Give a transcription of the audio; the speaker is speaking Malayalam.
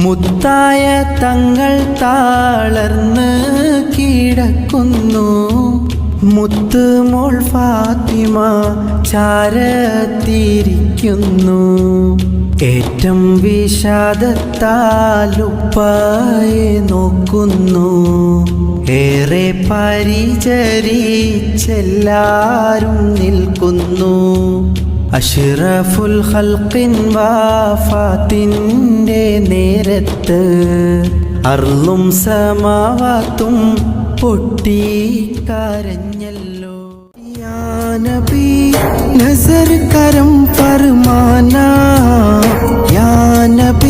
മുത്തായ തങ്ങൾ താളർന്ന് കിടക്കുന്നു. മുത്ത് മോൾ ഫാത്തിമ ചാരത്തിരിക്കുന്നു. ഏറ്റം വിഷാദത്താലുപ്പായെ നോക്കുന്നു. ഏറെ പരിചരിച്ചെല്ലാരും നിൽക്കുന്നു. അഷ്റഫുൽ ഖൽഖിൻ വഫാത്തിൻ്റെ നേരത്ത് അർളും സമാവാത്തും പൊട്ടിക്കരഞ്ഞല്ലോ. യാ നബി നസർ കരം ഫർമാന, യാ നബി